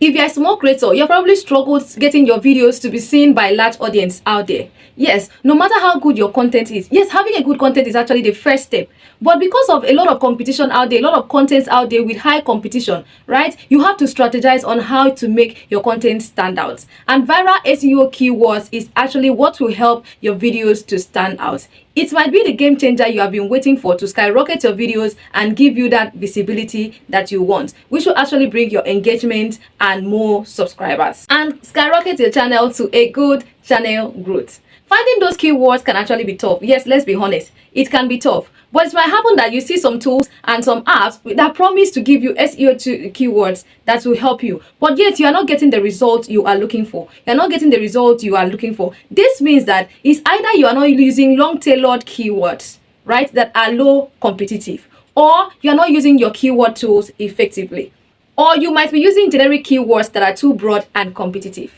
If you're a small creator, you've probably struggled getting your videos to be seen by a large audience out there. Yes, no matter how good your content is. Yes, having a good content is actually the first step. But because of a lot of competition out there, a lot of contents out there with high competition, right? You have to strategize on how to make your content stand out. And viral SEO keywords is actually what will help your videos to stand out. It might be the game changer you have been waiting for to skyrocket your videos and give you that visibility that you want, which will actually bring your engagement and more subscribers and skyrocket your channel to a good channel growth. Finding those keywords can actually be tough. Yes, let's be honest. It can be tough. But it might happen that you see some tools and some apps that promise to give you SEO keywords that will help you. But yet you are not getting the result you are looking for. You are not getting the result you are looking for. This means that it's either you are not using long-tailored keywords, right, that are low competitive, or you are not using your keyword tools effectively. Or you might be using generic keywords that are too broad and competitive.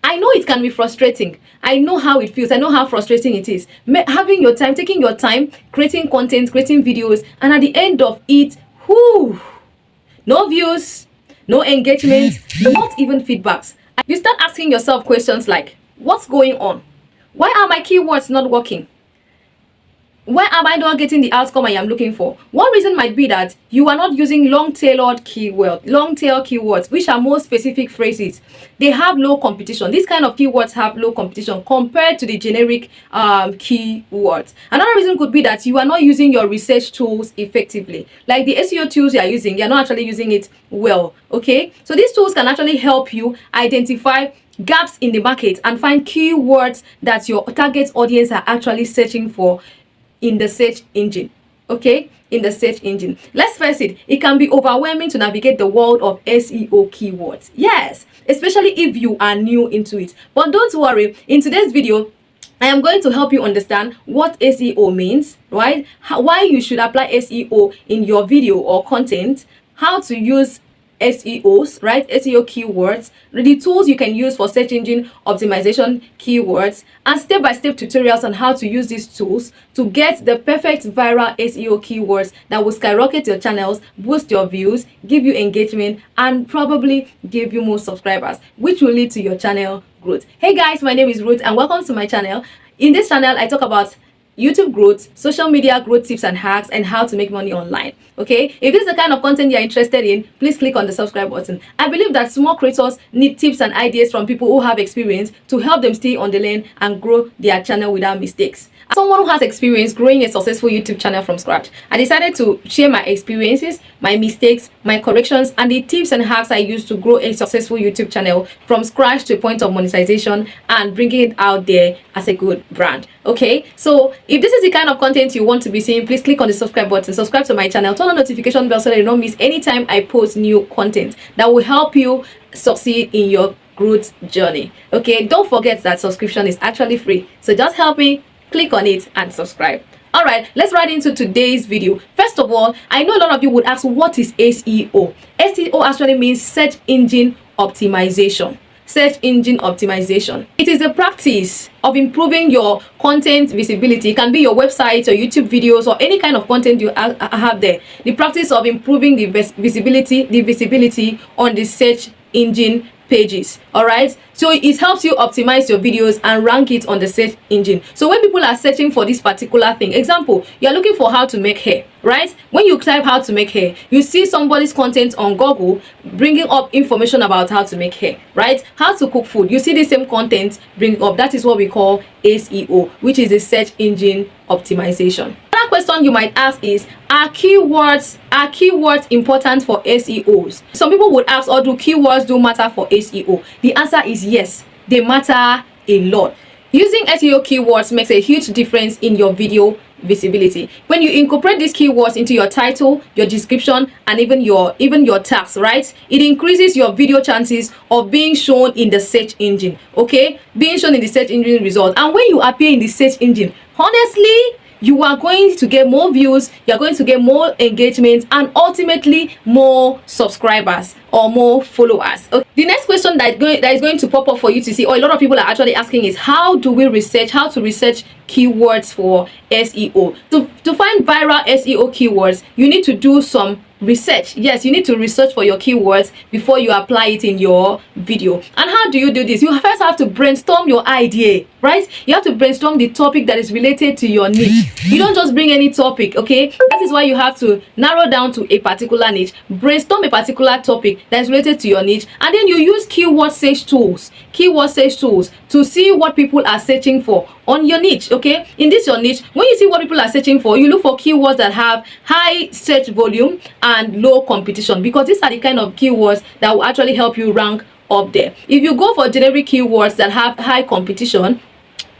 I know it can be frustrating. I know how it feels. I know how frustrating it is. Having your time, taking your time, creating content, creating videos, and at the end of it, no views, no engagement, not even feedbacks. You start asking yourself questions like, what's going on? Why are my keywords not working? Why am I not getting the outcome I am looking for? One reason might be that you are not using long-tailed keywords, which are more specific phrases. They have low competition. These kind of keywords have low competition compared to the generic keywords. Another reason could be that you are not using your research tools effectively. Like the SEO tools you are using, you're not actually using it well, okay? So these tools can actually help you identify gaps in the market and find keywords that your target audience are actually searching for in the search engine. Okay, in the search engine. Let's face it, it can be overwhelming to navigate the world of SEO keywords. Yes, especially if you are new into it. But don't worry, in today's video I am going to help you understand what SEO means, right? Why you should apply SEO in your video or content, how to use SEOs, right? SEO keywords, the tools you can use for search engine optimization keywords, and step-by-step tutorials on how to use these tools to get the perfect viral SEO keywords that will skyrocket your channels, boost your views, give you engagement, and probably give you more subscribers, which will lead to your channel growth. Hey guys, my name is Ruth and welcome to my channel. In this channel, I talk about YouTube growth, social media growth tips and hacks, and how to make money online. Okay, if this is the kind of content you're interested in, please click on the subscribe button. I believe that small creators need tips and ideas from people who have experience to help them stay on the lane and grow their channel without mistakes. As someone who has experience growing a successful YouTube channel from scratch, I decided to share my experiences, my mistakes, my corrections, and the tips and hacks I use to grow a successful YouTube channel from scratch to a point of monetization and bringing it out there as a good brand. Okay, so if this is the kind of content you want to be seeing, please click on the subscribe button, subscribe to my channel, turn on notification bell so that you don't miss any time I post new content that will help you succeed in your growth journey. Okay, don't forget that subscription is actually free, so just help me click on it and subscribe. All right, let's right into today's video. First of all, I know a lot of you would ask, what is SEO? SEO actually means search engine optimization. Search engine optimization. It is the practice of improving your content visibility. It can be your website or YouTube videos or any kind of content you have there. The practice of improving the visibility on the search engine pages. All right, so it helps you optimize your videos and rank it on the search engine. So when people are searching for this particular thing, example, you're looking for how to make hair, right? When you type how to make hair, you see somebody's content on Google bringing up information about how to make hair, right? How to cook food, you see the same content bringing up. That is what we call SEO, which is the search engine optimization. Another question you might ask is, are keywords important for SEOs? Some people would ask, or do keywords matter for SEO? The answer is yes, they matter a lot. Using SEO keywords makes a huge difference in your video visibility. When you incorporate these keywords into your title, your description, and even your tags, right, it increases your video chances of being shown in the search engine. Okay, being shown in the search engine result. And when you appear in the search engine, honestly, you are going to get more views, you're going to get more engagement, and ultimately more subscribers or more followers. Okay. The next question that is going to pop up for you to see, or a lot of people are actually asking, is how to research keywords for SEO. To find viral SEO keywords, you need to do some research. Yes, you need to research for your keywords before you apply it in your video. And how do you do this? You first have to brainstorm your idea, right? You have to brainstorm the topic that is related to your niche. You don't just bring any topic, okay? That is why you have to narrow down to a particular niche, brainstorm a particular topic that is related to your niche, and then you use keyword search tools to see what people are searching for on your niche. Okay, in this your niche, when you see what people are searching for, you look for keywords that have high search volume and low competition, because these are the kind of keywords that will actually help you rank up there. If you go for generic keywords that have high competition,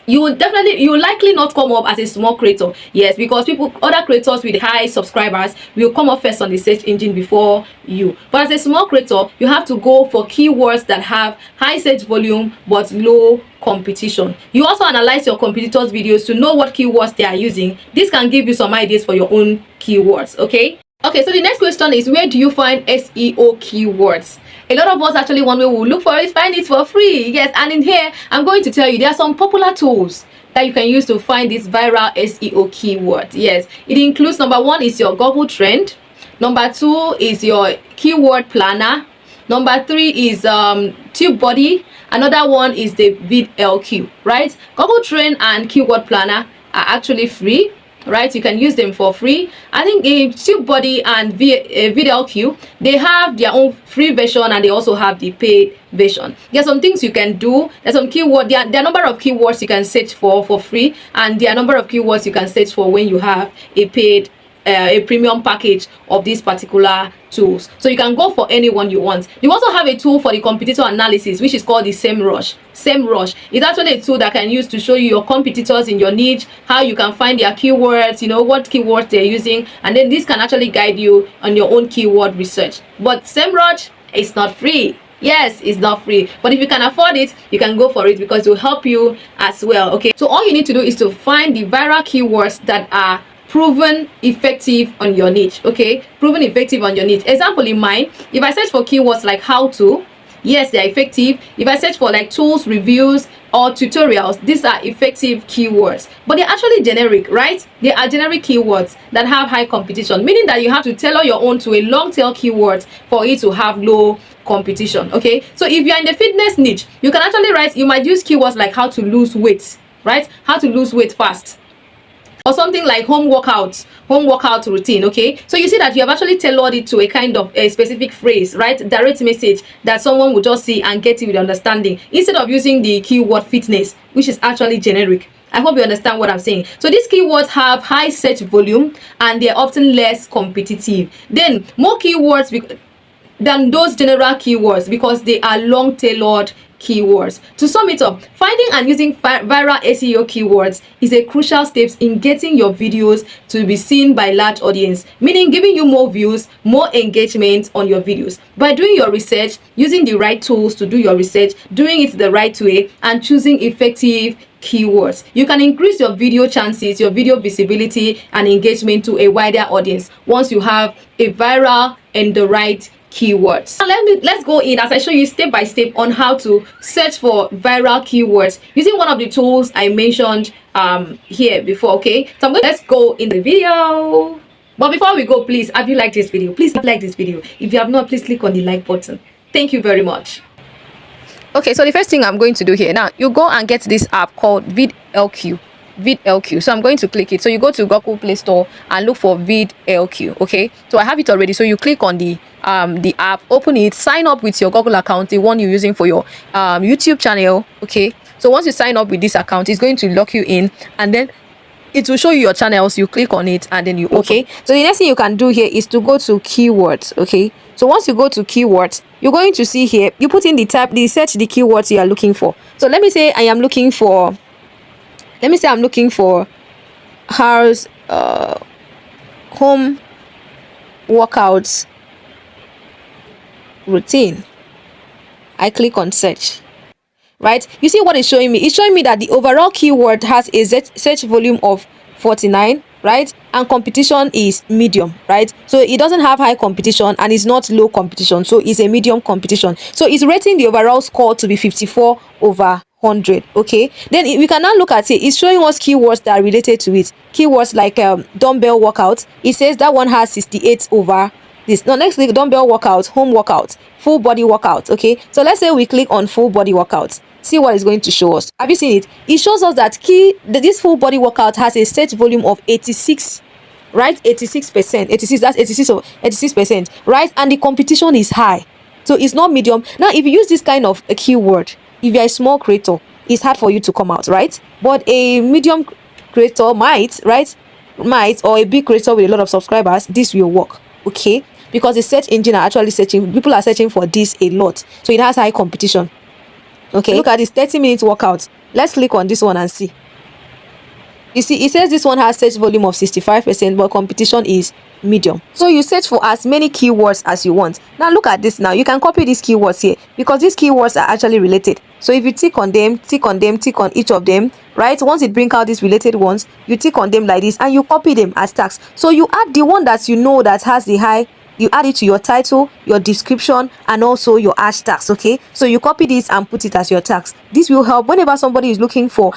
you will likely not come up as a small creator. Yes, because other creators with high subscribers will come up first on the search engine before you. But as a small creator, you have to go for keywords that have high search volume but low competition. You also analyze your competitors' videos to know what keywords they are using. This can give you some ideas for your own keywords. Okay, so the next question is, where do you find SEO keywords? A lot of us actually, one way we will look for it, find it for free. Yes, and in here I'm going to tell you there are some popular tools that you can use to find this viral SEO keyword. Yes, it includes, number one is your Google Trend, number two is your keyword planner, number three is TubeBuddy, another one is the VidLQ. Right, Google Trend and keyword planner are actually free. Right, you can use them for free. I think TubeBuddy and VidLQ, they have their own free version and they also have the paid version. There are some things you can do. There's some keyword. There are a number of keywords you can search for free, and there are a number of keywords you can search for when you have a paid a premium package of these particular tools. So you can go for any one you want. You also have a tool for the competitor analysis, which is called the SEMrush. SEMrush is actually a tool that can use to show you your competitors in your niche, how you can find their keywords, you know, what keywords they're using, and then this can actually guide you on your own keyword research. But SEMrush is not free. Yes, it's not free, but if you can afford it, you can go for it because it will help you as well. Okay, so all you need to do is to find the viral keywords that are proven effective on your niche. Okay, proven effective on your niche. Example in mine, if I search for keywords like how to, yes, they are effective. If I search for like tools, reviews, or tutorials, these are effective keywords, but they're actually generic, right? They are generic keywords that have high competition, meaning that you have to tailor your own to a long tail keywords for it to have low competition. Okay, so if you're in the fitness niche, you can actually write, you might use keywords like how to lose weight, right? How to lose weight fast, or something like home workout routine. Okay, so you see that you have actually tailored it to a kind of a specific phrase, right? Direct message that someone would just see and get it with understanding, instead of using the keyword fitness, which is actually generic. I hope you understand what I'm saying. So these keywords have high search volume and they're often less competitive. Then more keywords than those general keywords because they are long tailored keywords. To sum it up, finding and using viral SEO keywords is a crucial step in getting your videos to be seen by large audience, meaning giving you more views, more engagement on your videos. By doing your research, using the right tools to do your research, doing it the right way, and choosing effective keywords, you can increase your video chances, your video visibility and engagement to a wider audience once you have a viral and the right keywords. Now let's go in as I show you step by step on how to search for viral keywords using one of the tools I mentioned here before. Okay, so let's go in the video. But before we go, please, have you liked this video? Please like this video. If you have not, please click on the like button. Thank you very much. Okay, so the first thing I'm going to do here now, you go and get this app called VidLQ. So I'm going to click it. So you go to Google Play Store and look for VidLQ. Okay, so I have it already. So you click on the app, open it, sign up with your Google account, the one you're using for your YouTube channel. Okay, so once you sign up with this account, it's going to lock you in, and then it will show you your channels. You click on it and then you open. Okay, so the next thing you can do here is to go to keywords. Okay, so once you go to keywords, you're going to see here, you put in the search the keywords you are looking for. So let me say I'm looking for house home workouts routine. I click on search. Right, you see what it's showing me? It's showing me that the overall keyword has a search volume of 49, right, and competition is medium, right? So it doesn't have high competition and it's not low competition, so it's a medium competition. So it's rating the overall score to be 54 over 100. Okay, then we can now look at it. It's showing us keywords that are related to it. Keywords like dumbbell workout, it says that one has 68 over this. Now next, click dumbbell workout, home workout, full body workout. Okay, so let's say we click on full body workout. See what it's going to show us. Have you seen it? It shows us that this full body workout has a search volume of 86, right? 86%. 86, that's 86 or 86%, right? And the competition is high, so it's not medium. Now if you use this kind of a keyword, if you're a small creator, it's hard for you to come out, right? But a medium creator might, right, or a big creator with a lot of subscribers, this will work. Okay, because the search engine are actually searching, people are searching for this a lot, so it has high competition. Okay, look at this 30-minute workout. Let's click on this one and see. You see, it says this one has search volume of 65%, but competition is medium. So you search for as many keywords as you want. Now look at this. Now you can copy these keywords here, because these keywords are actually related. So if you tick on them, tick on each of them, right? Once it brings out these related ones, you tick on them like this and you copy them as tags. So you add the one that you know that has the high, you add it to your title, your description, and also your hashtags. Okay, so you copy this and put it as your tags. This will help whenever somebody is looking for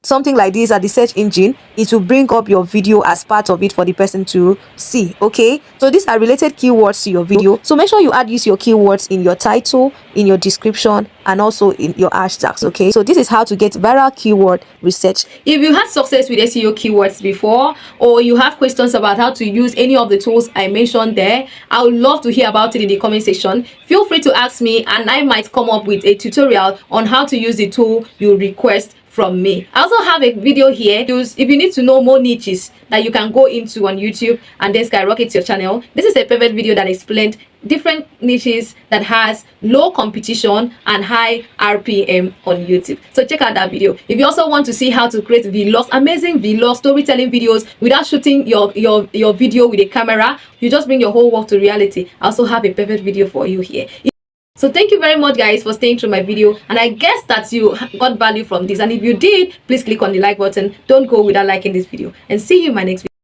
something like this at the search engine. It will bring up your video as part of it for the person to see. Okay, so these are related keywords to your video, so make sure you add your keywords in your title, in your description, and also in your hashtags. Okay, so this is how to get viral keyword research. If you had success with SEO keywords before, or you have questions about how to use any of the tools I mentioned there, I would love to hear about it in the comment section. Feel free to ask me and I might come up with a tutorial on how to use the tool you request from me. I also have a video here if you need to know more niches that you can go into on YouTube and then skyrocket your channel. This is a perfect video that explained different niches that has low competition and high RPM on YouTube. So check out that video. If you also want to see how to create vlogs, amazing vlog storytelling videos without shooting your video with a camera, you just bring your whole work to reality, I also have a perfect video for you here. So thank you very much guys for staying through my video, and I guess that you got value from this, and if you did, please click on the like button. Don't go without liking this video, and see you in my next video.